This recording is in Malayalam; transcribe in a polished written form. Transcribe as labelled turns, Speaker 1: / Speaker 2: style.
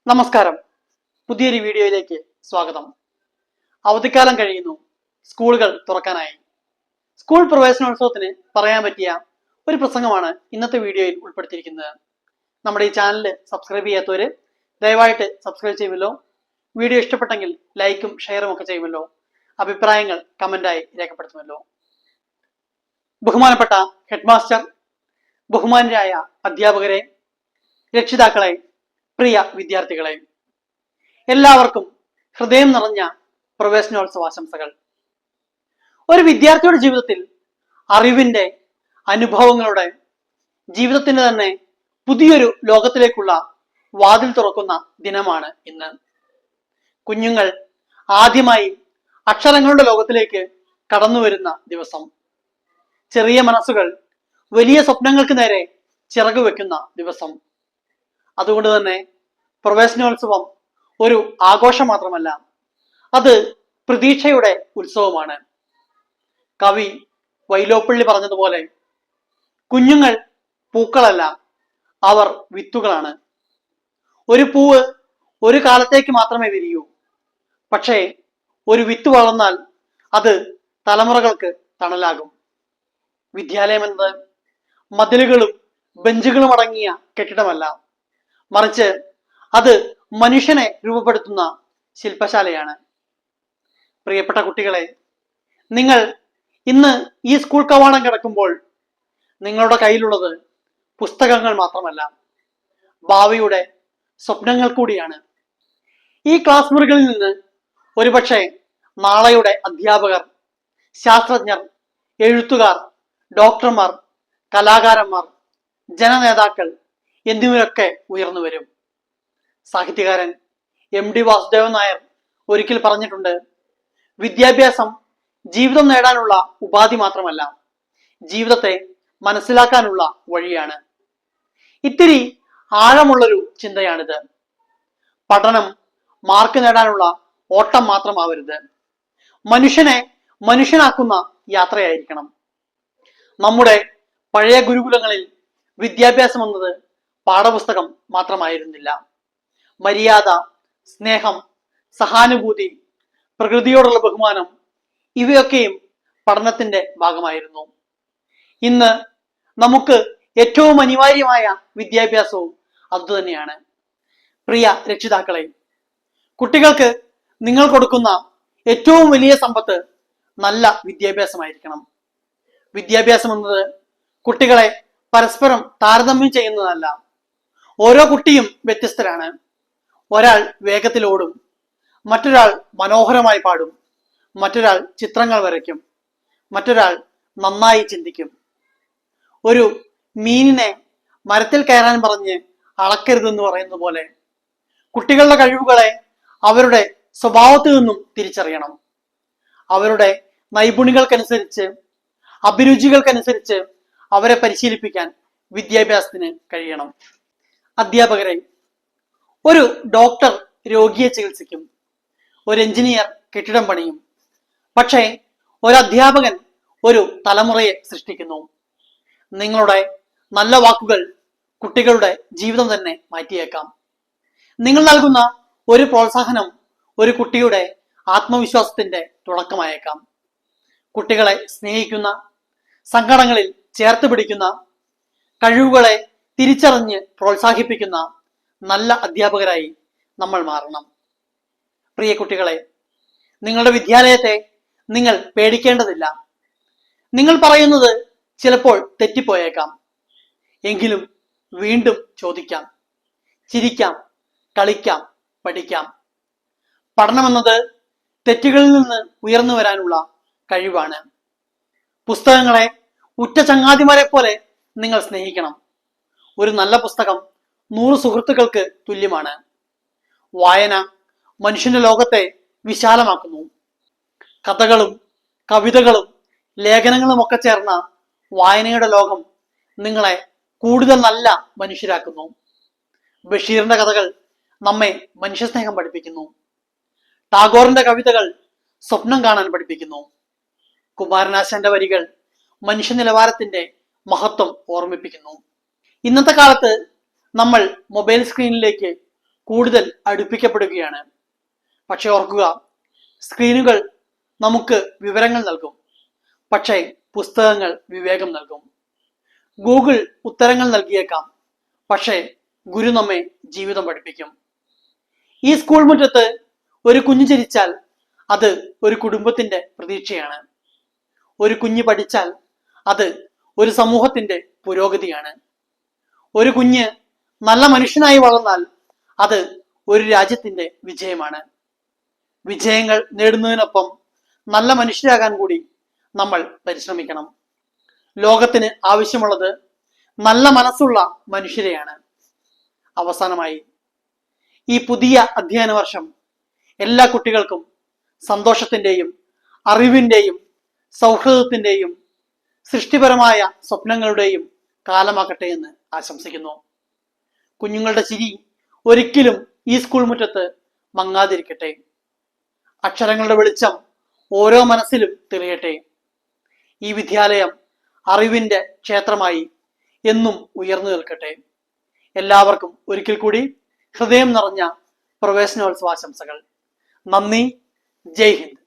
Speaker 1: നമസ്കാരം. പുതിയൊരു വീഡിയോയിലേക്ക് സ്വാഗതം. അവധിക്കാലം കഴിയുന്നു, സ്കൂളുകൾ തുറക്കാനായി. സ്കൂൾ പ്രവേശനോത്സവത്തിന് പറയാൻ പറ്റിയ ഒരു പ്രസംഗമാണ് ഇന്നത്തെ വീഡിയോയിൽ ഉൾപ്പെടുത്തിയിരിക്കുന്നത്. നമ്മുടെ ഈ ചാനൽ സബ്സ്ക്രൈബ് ചെയ്യാത്തവര് ദയവായിട്ട് സബ്സ്ക്രൈബ് ചെയ്യുമല്ലോ. വീഡിയോ ഇഷ്ടപ്പെട്ടെങ്കിൽ ലൈക്കും ഷെയറും ഒക്കെ ചെയ്യുമല്ലോ. അഭിപ്രായങ്ങൾ കമന്റായി രേഖപ്പെടുത്തുമല്ലോ. ബഹുമാനപ്പെട്ട ഹെഡ് മാസ്റ്റർ, ബഹുമാനരായ അധ്യാപകരെ, രക്ഷിതാക്കളെ, പ്രിയ വിദ്യാർത്ഥികളെ, എല്ലാവർക്കും ഹൃദയം നിറഞ്ഞ പ്രവേശനോത്സവ ആശംസകൾ. ഒരു വിദ്യാർത്ഥിയുടെ ജീവിതത്തിൽ അറിവിന്റെ, അനുഭവങ്ങളുടെ, ജീവിതത്തിന്റെ തന്നെ പുതിയൊരു ലോകത്തിലേക്കുള്ള വാതിൽ തുറക്കുന്ന ദിനമാണ് ഇന്ന്. കുഞ്ഞുങ്ങൾ ആദ്യമായി അക്ഷരങ്ങളുടെ ലോകത്തിലേക്ക് കടന്നു വരുന്ന ദിവസം. ചെറിയ മനസ്സുകൾ വലിയ സ്വപ്നങ്ങൾക്ക് നേരെ ചിറകു വെക്കുന്ന ദിവസം. അതുകൊണ്ട് തന്നെ പ്രവേശനോത്സവം ഒരു ആഘോഷം മാത്രമല്ല, അത് പ്രതീക്ഷയുടെ ഉത്സവമാണ്. കവി വൈലോപ്പിള്ളി പറഞ്ഞതുപോലെ, കുഞ്ഞുങ്ങൾ പൂക്കളല്ല, അവർ വിത്തുകളാണ്. ഒരു പൂവ് ഒരു കാലത്തേക്ക് മാത്രമേ വിരിയൂ. പക്ഷേ ഒരു വിത്ത് വളർന്നാൽ അത് തലമുറകൾക്ക് തണലാകും. വിദ്യാലയം എന്നത് മതിലുകളും ബെഞ്ചുകളും അടങ്ങിയ കെട്ടിടമല്ല, മറിച്ച് അത് മനുഷ്യനെ രൂപപ്പെടുത്തുന്ന ശില്പശാലയാണ്. പ്രിയപ്പെട്ട കുട്ടികളെ, നിങ്ങൾ ഇന്ന് ഈ സ്കൂൾ കവാടം കിടക്കുമ്പോൾ നിങ്ങളുടെ കയ്യിലുള്ളത് പുസ്തകങ്ങൾ മാത്രമല്ല, ഭാവിയുടെ സ്വപ്നങ്ങൾ കൂടിയാണ്. ഈ ക്ലാസ് മുറികളിൽ നിന്ന് ഒരുപക്ഷെ നാളെയുടെ അധ്യാപകർ, ശാസ്ത്രജ്ഞർ, എഴുത്തുകാർ, ഡോക്ടർമാർ, കലാകാരന്മാർ, ജനനേതാക്കൾ എന്നിവരൊക്കെ ഉയർന്നു വരും. സാഹിത്യകാരൻ MD വാസുദേവൻ നായർ ഒരിക്കൽ പറഞ്ഞിട്ടുണ്ട്, വിദ്യാഭ്യാസം ജീവിതം നേടാനുള്ള ഉപാധി മാത്രമല്ല, ജീവിതത്തെ മനസ്സിലാക്കാനുള്ള വഴിയാണ്. ഇത്തിരി ആഴമുള്ളൊരു ചിന്തയാണിത്. പഠനം മാർക്ക് നേടാനുള്ള ഓട്ടം മാത്രമാവരുത്, മനുഷ്യനെ മനുഷ്യനാക്കുന്ന യാത്രയായിരിക്കണം. നമ്മുടെ പഴയ ഗുരുകുലങ്ങളിൽ വിദ്യാഭ്യാസം എന്നത് പാഠപുസ്തകം മാത്രമായിരുന്നില്ല. മര്യാദ, സ്നേഹം, സഹാനുഭൂതി, പ്രകൃതിയോടുള്ള ബഹുമാനം, ഇവയൊക്കെയും പഠനത്തിന്റെ ഭാഗമായിരുന്നു. ഇന്ന് നമുക്ക് ഏറ്റവും അനിവാര്യമായ വിദ്യാഭ്യാസവും അതുതന്നെയാണ്. പ്രിയ രക്ഷിതാക്കളെ, കുട്ടികൾക്ക് നിങ്ങൾ കൊടുക്കുന്ന ഏറ്റവും വലിയ സമ്പത്ത് നല്ല വിദ്യാഭ്യാസമായിരിക്കണം. വിദ്യാഭ്യാസം എന്നത് കുട്ടികളെ പരസ്പരം താരതമ്യം ചെയ്യുന്നതല്ല. ഓരോ കുട്ടിയും വ്യത്യസ്തരാണ്. ഒരാൾ വേഗത്തിൽ ഓടും, മറ്റൊരാൾ മനോഹരമായി പാടും, മറ്റൊരാൾ ചിത്രങ്ങൾ വരയ്ക്കും, മറ്റൊരാൾ നന്നായി ചിന്തിക്കും. ഒരു മീനിനെ മരത്തിൽ കയറാൻ പറഞ്ഞ് അളക്കരുതെന്ന് പറയുന്നത് പോലെ, കുട്ടികളുടെ കഴിവുകളെ അവരുടെ സ്വഭാവത്തിൽ നിന്നും തിരിച്ചറിയണം. അവരുടെ നൈപുണികൾക്കനുസരിച്ച്, അഭിരുചികൾക്കനുസരിച്ച് അവരെ പരിശീലിപ്പിക്കാൻ വിദ്യാഭ്യാസത്തിന് കഴിയണം. അധ്യാപകരെ, ഒരു ഡോക്ടർ രോഗിയെ ചികിത്സിക്കും, ഒരു എഞ്ചിനീയർ കെട്ടിടം പണിയും. പക്ഷേ ഒരു അധ്യാപകൻ ഒരു തലമുറയെ സൃഷ്ടിക്കുന്നു. നിങ്ങളുടെ നല്ല വാക്കുകൾ കുട്ടികളുടെ ജീവിതം തന്നെ മാറ്റിയേക്കാം. നിങ്ങൾ നൽകുന്ന ഒരു പ്രോത്സാഹനം ഒരു കുട്ടിയുടെ ആത്മവിശ്വാസത്തിന്റെ തുടക്കമായേക്കാം. കുട്ടികളെ സ്നേഹിക്കുന്ന, സങ്കടങ്ങളിൽ ചേർത്ത് പിടിക്കുന്ന, കഴിവുകളെ തിരിച്ചറിഞ്ഞ് പ്രോത്സാഹിപ്പിക്കുന്ന നല്ല അധ്യാപകരായി നമ്മൾ മാറണം. പ്രിയ കുട്ടികളെ, നിങ്ങളുടെ വിദ്യാലയത്തെ നിങ്ങൾ പേടിക്കേണ്ടതില്ല. നിങ്ങൾ പറയുന്നത് ചിലപ്പോൾ തെറ്റിപ്പോയേക്കാം. എങ്കിലും വീണ്ടും ചോദിക്കാം, ചിരിക്കാം, കളിക്കാം, പഠിക്കാം. പഠനമെന്നത് തെറ്റുകളിൽ നിന്ന് ഉയർന്നു വരാനുള്ള കഴിവാണ്. പുസ്തകങ്ങളെ ഉറ്റ ചങ്ങാതിമാരെ പോലെ നിങ്ങൾ സ്നേഹിക്കണം. ഒരു നല്ല പുസ്തകം 100 സുഹൃത്തുക്കൾക്ക് തുല്യമാണ്. വായന മനുഷ്യന്റെ ലോകത്തെ വിശാലമാക്കുന്നു. കഥകളും കവിതകളും ലേഖനങ്ങളും ഒക്കെ ചേർന്ന വായനയുടെ ലോകം നിങ്ങളെ കൂടുതൽ നല്ല മനുഷ്യരാക്കുന്നു. ബഷീറിന്റെ കഥകൾ നമ്മെ മനുഷ്യസ്നേഹം പഠിപ്പിക്കുന്നു. ടാഗോറിന്റെ കവിതകൾ സ്വപ്നം കാണാൻ പഠിപ്പിക്കുന്നു. കുമാരനാശാന്റെ വരികൾ മനുഷ്യ നിലവാരത്തിന്റെ മഹത്വം ഓർമ്മിപ്പിക്കുന്നു. ഇന്നത്തെ കാലത്ത് നമ്മൾ മൊബൈൽ സ്ക്രീനിലേക്ക് കൂടുതൽ അടുപ്പിക്കപ്പെടുകയാണ്. പക്ഷെ ഓർക്കുക, സ്ക്രീനുകൾ നമുക്ക് വിവരങ്ങൾ നൽകും, പക്ഷേ പുസ്തകങ്ങൾ വിവേകം നൽകും. ഗൂഗിൾ ഉത്തരങ്ങൾ നൽകിയേക്കാം, പക്ഷേ ഗുരു നമ്മെ ജീവിതം പഠിപ്പിക്കും. ഈ സ്കൂൾ മുറ്റത്ത് ഒരു കുഞ്ഞു ജനിച്ചാൽ അത് ഒരു കുടുംബത്തിന്റെ പ്രതീക്ഷയാണ്. ഒരു കുഞ്ഞ് പഠിച്ചാൽ അത് ഒരു സമൂഹത്തിന്റെ പുരോഗതിയാണ്. ഒരു കുഞ്ഞ് നല്ല മനുഷ്യനായി വളർന്നാൽ അത് ഒരു രാജ്യത്തിന്റെ വിജയമാണ്. വിജയങ്ങൾ നേടുന്നതിനൊപ്പം നല്ല മനുഷ്യരാകാൻ കൂടി നമ്മൾ പരിശ്രമിക്കണം. ലോകത്തിന് ആവശ്യമുള്ളത് നല്ല മനസ്സുള്ള മനുഷ്യരെയാണ്. അവസാനമായി, ഈ പുതിയ അധ്യയന വർഷം എല്ലാ കുട്ടികൾക്കും സന്തോഷത്തിന്റെയും അറിവിന്റെയും സൗഹൃദത്തിന്റെയും സൃഷ്ടിപരമായ സ്വപ്നങ്ങളുടെയും കാലമാകട്ടെ എന്ന് ആശംസിക്കുന്നു. കുഞ്ഞുങ്ങളുടെ ചിരി ഒരിക്കലും ഈ സ്കൂൾ മുറ്റത്ത് മങ്ങാതിരിക്കട്ടെ. അക്ഷരങ്ങളുടെ വെളിച്ചം ഓരോ മനസ്സിലും തെളിയട്ടെ. ഈ വിദ്യാലയം അറിവിന്റെ ക്ഷേത്രമായി എന്നും ഉയർന്നു നിൽക്കട്ടെ. എല്ലാവർക്കും ഒരിക്കൽ കൂടി ഹൃദയം നിറഞ്ഞ പ്രവേശനോത്സവാശംസകൾ. നന്ദി. ജയ് ഹിന്ദ്.